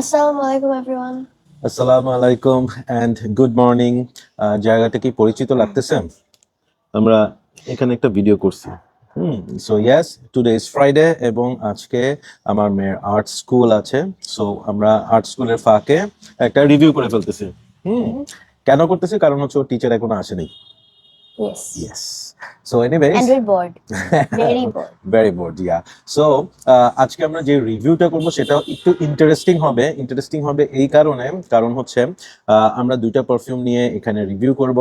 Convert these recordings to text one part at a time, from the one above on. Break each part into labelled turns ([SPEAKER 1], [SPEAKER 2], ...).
[SPEAKER 1] Assalamu alaikum everyone.
[SPEAKER 2] আসসালামু আলাইকুম and good morning. জায়গাটা কি পরিচিত লাগতেছে? আমরা এখানে একটা ভিডিও করছি। So yes, today is Friday এবং আজকে আমার মেয়ের আর্ট স্কুল আছে। সো আমরা আর্ট স্কুলের ফাঁকে একটা রিভিউ করে ফেলতেছি। কেন করতেছি? কারণ হচ্ছে ওর টিচার এখনো আসেনি।
[SPEAKER 1] Yes.
[SPEAKER 2] Yes. So anyways,
[SPEAKER 1] And we're bored. Very bored.
[SPEAKER 2] very bored, yeah. So আজকে আমরা যে রিভিউটা করব সেটা একটু ইন্টারেস্টিং হবে এই কারণ হচ্ছে আমরা দুইটা পারফিউম নিয়ে এখানে রিভিউ করব।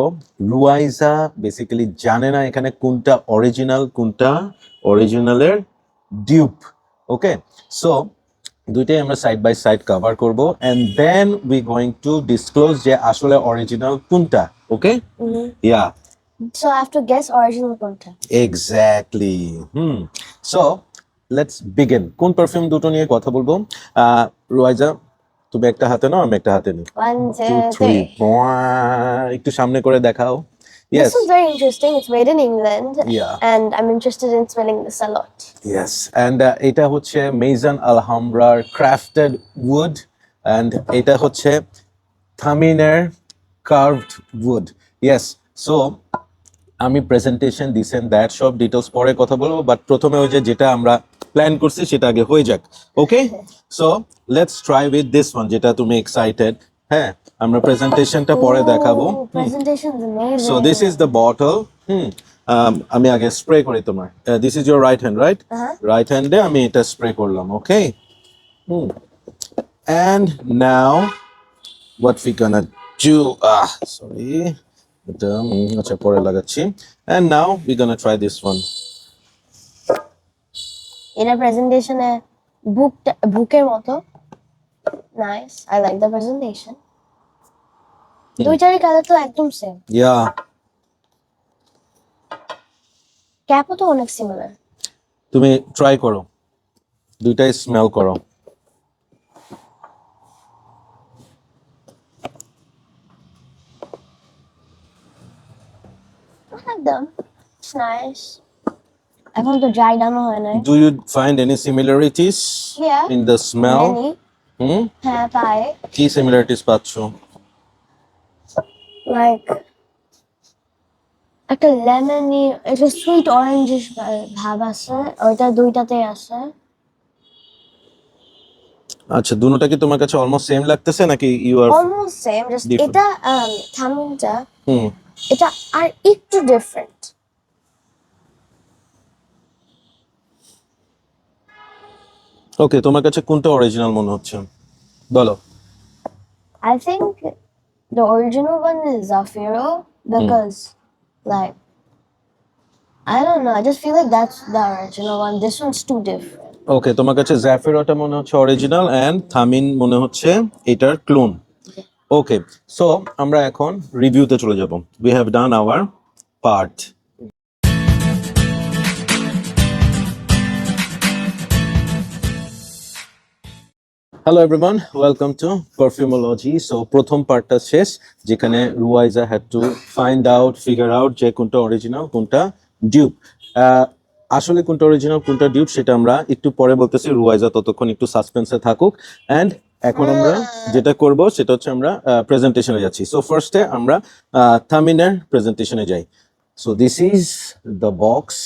[SPEAKER 2] রুয়াইজা বেসিক্যালি জানে না এখানে কোনটা অরিজিনালের ডিউপ। ওকে, সো দুইটাই আমরা সাইড বাই সাইড কভার করব and then we going to disclose যে আসলে অরিজিনাল কোনটা। Okay, yeah
[SPEAKER 1] So I have to guess original content.
[SPEAKER 2] Exactly. So let's begin. কোন পারফিউম দুটো নিয়ে কথা বলবো? রুয়াইজা, তুমি একটা হাতে নাও, আমি একটা হাতে নিই।
[SPEAKER 1] 1,
[SPEAKER 2] 2,
[SPEAKER 1] 2,
[SPEAKER 2] 3
[SPEAKER 1] 3.
[SPEAKER 2] একটু সামনে করে দেখাও।
[SPEAKER 1] This
[SPEAKER 2] Yes.
[SPEAKER 1] is very interesting. It's made in England.
[SPEAKER 2] Yeah.
[SPEAKER 1] And I'm interested in smelling this a lot.
[SPEAKER 2] Yes, and এটা হচ্ছে মেইজন আলহামব্রার ক্রাফটেড উড and এটা হচ্ছে থামিনের কার্ভড উড। ইয়েস, সো আমি প্রেজেন্টেশন দিস এন্ড দ্যাট সব details পরে কথা বলবো, but প্রথমে ওই যেটা আমরা প্ল্যান করছি সেটা আগে হয়ে যাক। Okay, so let's try with this one, যেটা তুমি এক্সাইটেড। হ্যাঁ, আমরা প্রেজেন্টেশনটা পরে দেখাবো।
[SPEAKER 1] Oh, presentation's amazing.
[SPEAKER 2] So this is the bottle. আমি আগে স্প্রে করি তোমার। This is your right hand, right? Right হ্যান্ডে আমি এটা স্প্রে করলাম। ওকে, and now what we gonna do? Sorry, এটা আচ্ছা পরে লাগাচ্ছি। And now we gonna try this one.
[SPEAKER 1] In a presentation, a book motto. Nice. I like the presentation. দুইটারই colour তো একদম সেম।
[SPEAKER 2] Yeah.
[SPEAKER 1] ক্যাপও তো অনেক সিমিলার।
[SPEAKER 2] তুমি ট্রাই করো, দুইটাই স্মেল করো।
[SPEAKER 1] I like them. It's nice. এখন তো ড্রাই ডাউন হয় না।
[SPEAKER 2] Do you find any similarities
[SPEAKER 1] Yeah.
[SPEAKER 2] in the smell?
[SPEAKER 1] Many. হ্যাঁ পাই।
[SPEAKER 2] কি similarities পাচ্ছো?
[SPEAKER 1] লাইক একটা লেমনি, একটা সুইট অরেঞ্জিশ ভাব আছে, ওইটা দুইটাতেই আছে।
[SPEAKER 2] আচ্ছা, দুটোটা কি তোমার কাছে অলমোস্ট সেম লাগতেছে নাকি you are
[SPEAKER 1] almost same, just
[SPEAKER 2] different?
[SPEAKER 1] এটা থামিনটা
[SPEAKER 2] হুম
[SPEAKER 1] এটা আর একটু ডিফারেন্ট।
[SPEAKER 2] ওকে, তোমার কাছে কোনটা অরিজিনাল মনে হচ্ছে বলো?
[SPEAKER 1] I think the original one is Zafiro because like I don't know, I just feel like that's the original one. This one's too different.
[SPEAKER 2] ওকে, তোমার কাছে জ্যাফেরোটা মনে হচ্ছে অরিজিনাল এন্ড থামিন মনে হচ্ছে এটার ক্লোন। ওকে, সো আমরা এখন রিভিউতে চলে যাব। We have done our part. Hello everyone, welcome to Perfumology. So প্রথম পার্টটা শেষ, যেখানে Ruaiza had to figure out যে কোনটা অরিজিনাল কোনটা ডিউপ। আসলে কোনটা অরিজিনাল কোনটা ডিউপ সেটা আমরা একটু পরে বলতেছি। রুয়াইজা ততক্ষণ একটু সাসপেন্সে থাকুক। অ্যান্ড এখন আমরা যেটা করব সেটা হচ্ছে আমরা প্রেজেন্টেশনে যাচ্ছি। সো ফার্স্টে আমরা থামিনের প্রেজেন্টেশনে যাই। So this is the box,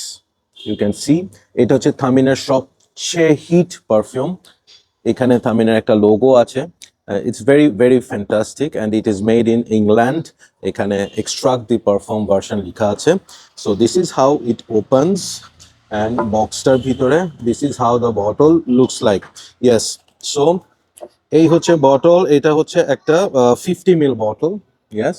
[SPEAKER 2] you can see. এটা হচ্ছে থামিনের সবচেয়ে হিট পারফিউম। এখানে থামিনের একটা লোগো আছে। It's very very fantastic and it is made in England. এখানে এক্সট্রাক্ট দি পারফর্ম ভার্সন লেখা আছে। So this is how it opens and বক্সটার ভিতরে this is how the bottle looks like. Yes, so এই হচ্ছে bottle. এটা হচ্ছে একটা 50 ml bottle. Yes,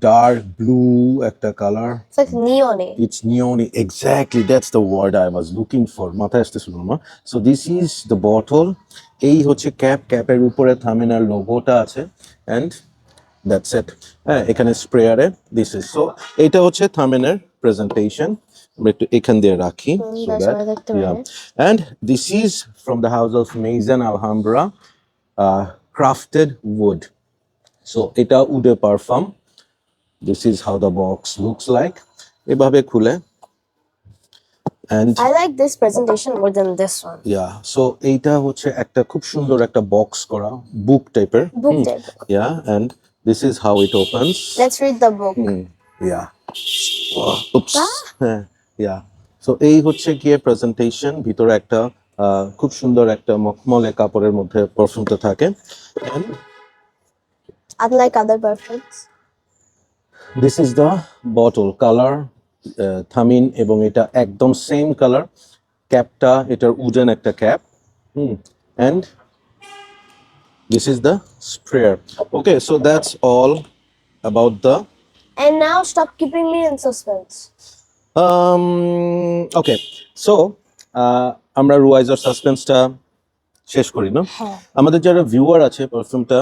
[SPEAKER 2] dark blue একটা colour.
[SPEAKER 1] It's like neon-y.
[SPEAKER 2] It's neon-y. Exactly, that's the word I was looking for. মাথায় আসতেছিল না। So this is the bottle. এই হচ্ছে ক্যাপের উপরে থামিনার লোগোটা আছে and that's it. হ্যাঁ, এখানে স্প্রেয়ারে দিস ইজ। সো এটা হচ্ছে থামিনের প্রেজেন্টেশন। আমরা একটু এখান দিয়ে রাখি so
[SPEAKER 1] that's
[SPEAKER 2] that
[SPEAKER 1] what I like to
[SPEAKER 2] yeah.
[SPEAKER 1] wear.
[SPEAKER 2] And this is from the house of Maison Alhambra, crafted wood. So এটা উডে perfume. This is how the box looks like. এভাবে খুলে and
[SPEAKER 1] I like this presentation more than this one.
[SPEAKER 2] yeah, so এইটা হচ্ছে একটা খুব সুন্দর একটা box করা বুক টাইপের
[SPEAKER 1] Book type.
[SPEAKER 2] yeah, and this is how it opens.
[SPEAKER 1] Let's read the book.
[SPEAKER 2] Yeah. Oops. হ্যাঁ, yeah. So এই হচ্ছে গিয়ে প্রেজেন্টেশন, ভিতরে একটা খুব সুন্দর একটা মখমলে কাপড়ের মধ্যে পারফিউমটা থাকে, and
[SPEAKER 1] Unlike other perfumes.
[SPEAKER 2] this is the bottle color, থামিন, এবং এটা একদম সেম কালার, ক্যাপটা এটার উডেন একটা cap, and this is the sprayer. Okay, so that's all about the
[SPEAKER 1] And now stop keeping me in suspense.
[SPEAKER 2] okay, so আমরা রুয়াইজার সাসপেন্সটা শেষ করি না?
[SPEAKER 1] হ্যাঁ।
[SPEAKER 2] আমাদের যারা ভিউয়ার আছে পারফিউমটা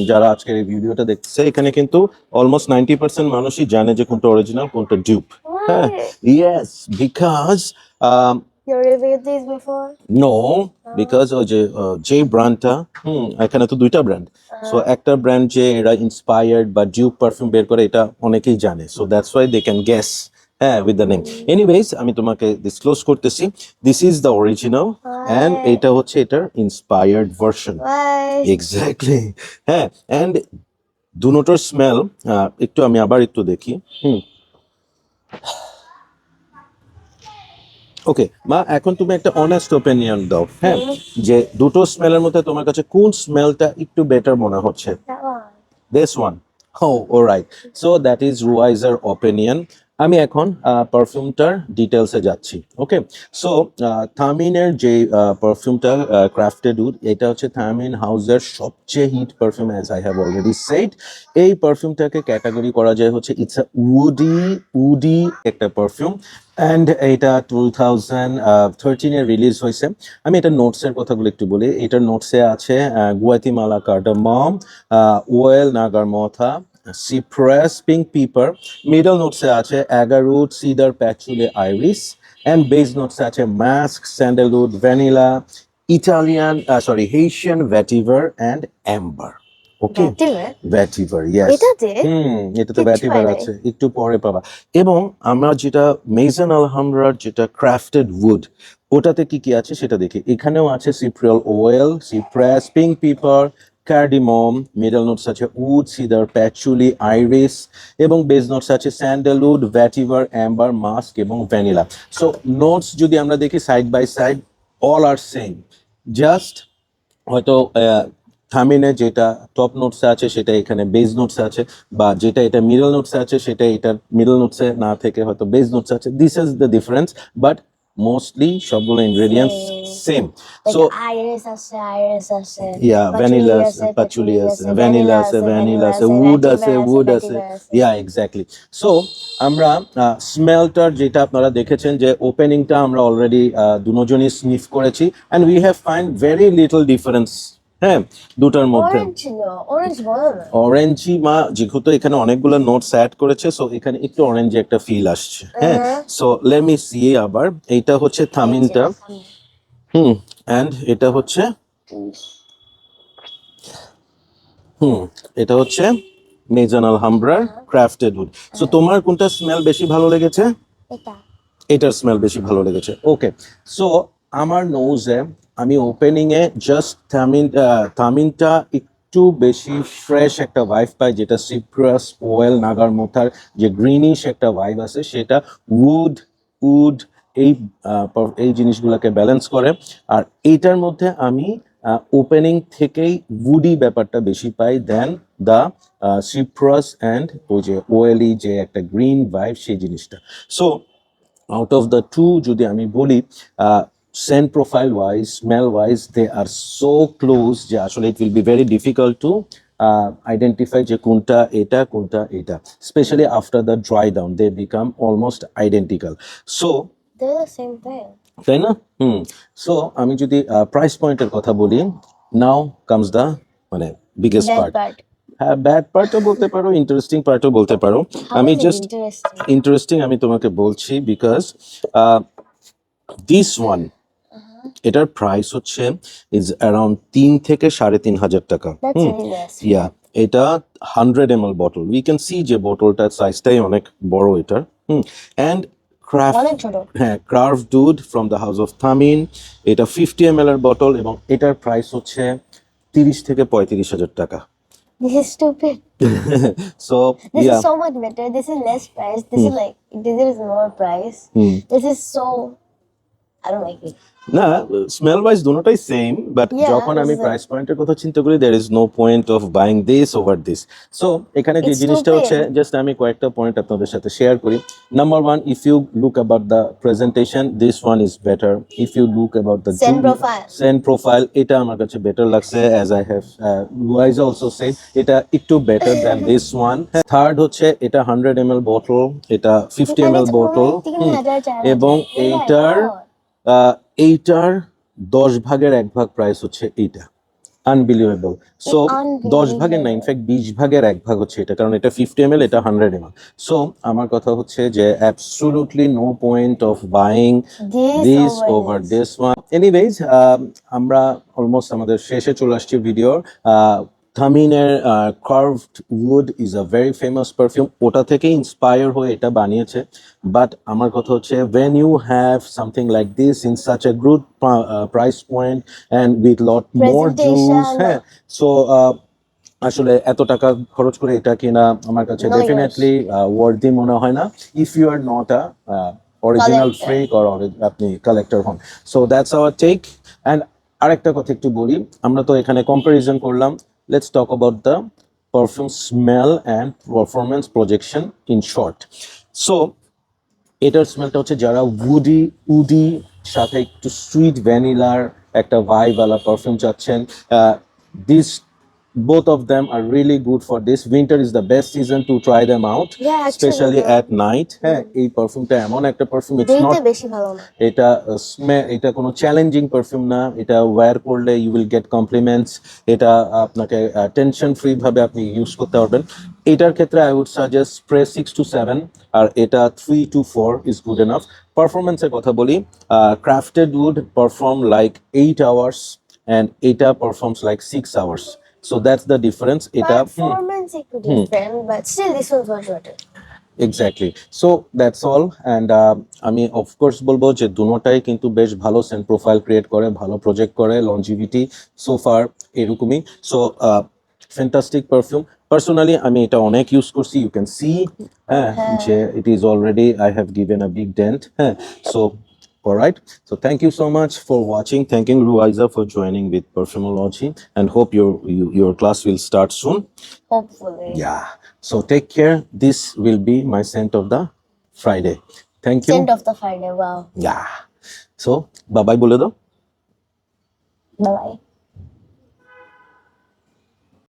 [SPEAKER 2] যারা আজকের এই ভিডিওটা দেখছে, এখানে কিন্তু অলমোস্ট 90% মানুষই জানে যে কোনটা অরিজিনাল কোনটা ডিউপ। হ্যাঁ, yes, because
[SPEAKER 1] You reviewed these before?
[SPEAKER 2] No, because ওই যে ব্র্যান্ডটা এখানে তো দুইটা ব্র্যান্ড, সো একটা ব্র্যান্ড যে এরা ইন্সপায়ার্ড বা ডিউপ পারফিউম বের করে এটা অনেকেই জানে, so that's why they can guess হ্যাঁ উইথ দ্য নেম। এনিওয়েজ, আমি তোমাকে ডিসক্লোজ করতেছি, this is the original and এটা হচ্ছে এটার ইন্সপায়ার্ড ভার্সন।
[SPEAKER 1] Bye.
[SPEAKER 2] এক্স্যাক্টলি, হ্যাঁ, অ্যান্ড দুটোর স্মেল একটু আমি আবার একটু দেখি। ওকে মা, এখন তুমি একটা অনেস্ট ওপিনিয়ন দাও, হ্যাঁ, যে দুটো স্মেলের মধ্যে তোমার কাছে কোন স্মেলটা একটু বেটার মনে হচ্ছে?
[SPEAKER 1] That one.
[SPEAKER 2] This one. Oh, all right. So that is Ruizer opinion. আমি এখন পারফিউমটার ডিটেলসে যাচ্ছি। ওকে, সো থামিনের যে পারফিউমটা ক্রাফটেড উড, এটা হচ্ছে থামিন হাউসের সবচেয়ে hit perfume, as I have already said. এই পারফিউমটাকে ক্যাটাগরি করা যায় হচ্ছে ইটস আ উডি একটা পারফিউম, অ্যান্ড এটা 2013-এ রিলিজ হয়েছে। আমি এটা নোটসের কথাগুলো একটু বলি। এটার নোটসে আছে Guatemala cardamom, oil Nagarmotha, cypress, pink pepper. Middle নোটসে আছে agarwood, cedar, patchouli, iris, and base নোটসে আছে musk, sandalwood, vanilla, Italian Haitian vetiver and amber. Okay,
[SPEAKER 1] Vetiver?
[SPEAKER 2] Vetiver, yes.
[SPEAKER 1] এটাতে?
[SPEAKER 2] এটাতে
[SPEAKER 1] কিচ্ছু
[SPEAKER 2] ভ্যাটিভার
[SPEAKER 1] হয় নাই।
[SPEAKER 2] আছে, একটু পরে পাবা। এবং আমরা যেটা মেজন আলহামরার যেটা ক্রাফটেড উড, ওটাতে কি কি আছে সেটা দেখি। এখানেও আছে cypriol oil, cypress, pink pepper, cardamom. Middle notes আছে উড, সিডার, প্যাচুলি, আইরিস, এবং বেস নোটস আছে স্যান্ডেলউড, ভ্যাটিভার, অ্যাম্বার, মাস্ক এবং ভ্যানিলা। সো নোটস যদি আমরা দেখি side by side, all are same, just হয়তো থামিনে যেটা টপ নোটসে আছে সেটা এখানে বেস নোটসে আছে, বা যেটা এটা মিডল নোটসে আছে সেটা এটা মিডল নোটসে না থেকে হয়তো বেস নোটসে আছে। This is the difference, but mostly সবগুলো ingredients same.
[SPEAKER 1] Like
[SPEAKER 2] so
[SPEAKER 1] iris আছে,
[SPEAKER 2] yeah, vanilla আছে,
[SPEAKER 1] patchouli
[SPEAKER 2] patchouli আছে,
[SPEAKER 1] আছে,
[SPEAKER 2] vanilla আছে, vanilla আছে, wood আছে, wood আছে, yeah, exactly. So আমরা স্মেলটার যেটা আপনারা দেখেছেন যে ওপেনিংটা আমরা অলরেডি দুজনই স্নিফ করেছি, and we have find very little difference, হ্যাঁ, দুটার মধ্যে।
[SPEAKER 1] Orange ছিল, orange বলো না।
[SPEAKER 2] অরেঞ্জি মা, যেহেতু এখানে অনেকগুলো নোটস অ্যাড করেছে, সো এখানে একটু অরেঞ্জি একটা ফিল আসছে, হ্যাঁ। সো লেট মি সি, আবার এইটা হচ্ছে থামিনটা, অ্যান্ড এটা হচ্ছে এটা হচ্ছে মেজন আলহামরার ক্রাফটেড উড। সো তোমার কোনটা স্মেল বেশি ভালো লেগেছে?
[SPEAKER 1] এটা।
[SPEAKER 2] এটার স্মেল বেশি ভালো লেগেছে। ওকে, সো আমার নোজে আমি ওপেনিং এ জাস্ট থামিনটা একটু বেশি ফ্রেশ একটা ভাইব পাই, যেটা সিপ্রাস, ওয়েল, নাগারমোথার যে গ্রিনিশ একটা ভাইব আছে, সেটা উড এই জিনিসগুলোকে ব্যালেন্স করে। আর এইটার মধ্যে আমি ওপেনিং থেকেই উডি ব্যাপারটা বেশি পাই দেন দ্য সিপ্রাস অ্যান্ড ওই যে ওয়েলি যে একটা গ্রিন ভাইব, সেই জিনিসটা। So out of the two যদি আমি বলি, scent profile wise, smell wise, they are so close যে আসলে it will be very difficult to identify যে কোনটা এটা, especially after the dry down they become almost identical. So
[SPEAKER 1] They're the same thing.
[SPEAKER 2] তাই না? সো আমি যদি price পয়েন্টের কথা বলি, নাও কামস দ্য মানে বিগেস্ট
[SPEAKER 1] Bad
[SPEAKER 2] পার্ট।
[SPEAKER 1] part.
[SPEAKER 2] হ্যাঁ, ব্যাড পার্টও বলতে পারো, ইন্টারেস্টিং পার্টও বলতে পারো।
[SPEAKER 1] How
[SPEAKER 2] আমি
[SPEAKER 1] is it
[SPEAKER 2] just
[SPEAKER 1] interesting?
[SPEAKER 2] Interesting আমি তোমাকে বলছি বিকজ দিস ওয়ান, এটার প্রাইস হচ্ছে ইজ অ্যারাউন্ড 3 থেকে 3,500 টাকা।
[SPEAKER 1] That's really less.
[SPEAKER 2] ইয়া, এটা 100 ml bottle, we can see যে বোতলটার সাইজটাই অনেক বড় এটার। অ্যান্ড
[SPEAKER 1] অনেক ছোট।
[SPEAKER 2] হ্যাঁ ক্রাফট দুধ ফ্রম দ্য হাউস অফ থামিন। এটা 50 ml এর বটল এবং এটার প্রাইস হচ্ছে 30 থেকে 35,000 টাকা।
[SPEAKER 1] This is stupid.
[SPEAKER 2] So
[SPEAKER 1] This
[SPEAKER 2] yeah
[SPEAKER 1] is so much better. This is less price. This is like this is more price. This is so. I don't like it.
[SPEAKER 2] না smell wise দুটোটাই same but
[SPEAKER 1] Yeah,
[SPEAKER 2] যখন আমি
[SPEAKER 1] this is
[SPEAKER 2] price পয়েন্টের কথা চিন্তা করি there is no point of buying this over this. So এখানে যে
[SPEAKER 1] It's
[SPEAKER 2] জিনিসটা হচ্ছে
[SPEAKER 1] stupid.
[SPEAKER 2] জাস্ট আমি কয়েকটা পয়েন্ট আপনাদের সাথে শেয়ার করি। Number one, if you look about the presentation this one is better. If you look about the
[SPEAKER 1] Scent profile.
[SPEAKER 2] Scent profile এটা আমার কাছে বেটার লাগছে as I have wise also said এটা একটু better than this one. Third হচ্ছে এটা 100 ml bottle, এটা 50 ml bottle এবং এইটার এইটার 10 ভাগের 1 ভাগ প্রাইস হচ্ছে এইটা। আনবিলিভেবল। সো 10 ভাগের না ইনফ্যাক্ট 20 ভাগের 1 ভাগ হচ্ছে এটা, কারণ এটা 50 ml এটা 100 ml। সো আমার কথা হচ্ছে যে absolutely no point of buying this over this one. Anyways আমরা অলমোস্ট আমাদের শেষে চলে আসছি ভিডিওর। থামিনের carved wood is a very famous perfume, ওটা থেকে ইন্সপায়ার হয়ে এটা বানিয়েছে। বাট আমার কথা হচ্ছে when you have something like this in such a good price point and with lot more juice, হ্যাঁ সো আসলে এত টাকা খরচ করে এটা কিনা আমার কাছে
[SPEAKER 1] No
[SPEAKER 2] ডেফিনেটলি ওয়ার্দি মনে হয় না if you are not a original
[SPEAKER 1] Collector.
[SPEAKER 2] Freak or আপনি কালেক্টর হন। So that's our take. And আরেকটা কথা একটু বলি, আমরা তো এখানে কম্পারিজন করলাম, let's talk about the perfume smell and performance projection in short. So এটার স্মেলটা হচ্ছে যারা উডি সাথে একটু সুইট ভ্যানিলার একটা ভাইবালা পারফিউম চাচ্ছেন, this both of them are really good for this. Winter is the best season to try them out,
[SPEAKER 1] Yeah, actually,
[SPEAKER 2] especially
[SPEAKER 1] yeah.
[SPEAKER 2] at night. হ্যাঁ এই পারফিউমটা এমন একটা পারফিউম, ইটস নট
[SPEAKER 1] ডেতে বেশি ভালো না।
[SPEAKER 2] এটা এটা কোনো চ্যালেঞ্জিং পারফিউম না, এটা ওয়্যার করলে ইউ উইল গেট কমপ্লিমেন্টস, এটা আপনাকে টেনশন ফ্রি ভাবে আপনি ইউজ করতে পারবেন। এটার ক্ষেত্রে I would suggest spray 6 to 7 আর এটা 3 to 4 ইজ গুড এনাফ। পারফরমেন্সের কথা বলি, crafted would perform like 8 hours and এটা performs like 6 hours. So that's the difference. এটা
[SPEAKER 1] Performance একটু different, but still this one's much better.
[SPEAKER 2] Exactly. So that's all. And আমি of course বলবো যে দুটোটাই কিন্তু বেশ ভালো সেন্ট প্রোফাইল ক্রিয়েট করে, ভালো প্রজেক্ট করে, লনজিভিটি সো ফার এরকমই। So fantastic perfume. পার্সোনালি আমি এটা অনেক ইউজ করছি, ইউ ক্যান সি হ্যাঁ যে it is already I have given a big dent. হ্যাঁ so alright, so thank you so much for watching. Thanking Ruaiza for joining with Perfumology and hope your class will start soon.
[SPEAKER 1] Hopefully.
[SPEAKER 2] Yeah, so take care. This will be my scent of the Friday. Thank you.
[SPEAKER 1] Scent of the Friday. Wow.
[SPEAKER 2] Yeah, so bye bye bole do.
[SPEAKER 1] Bye bye.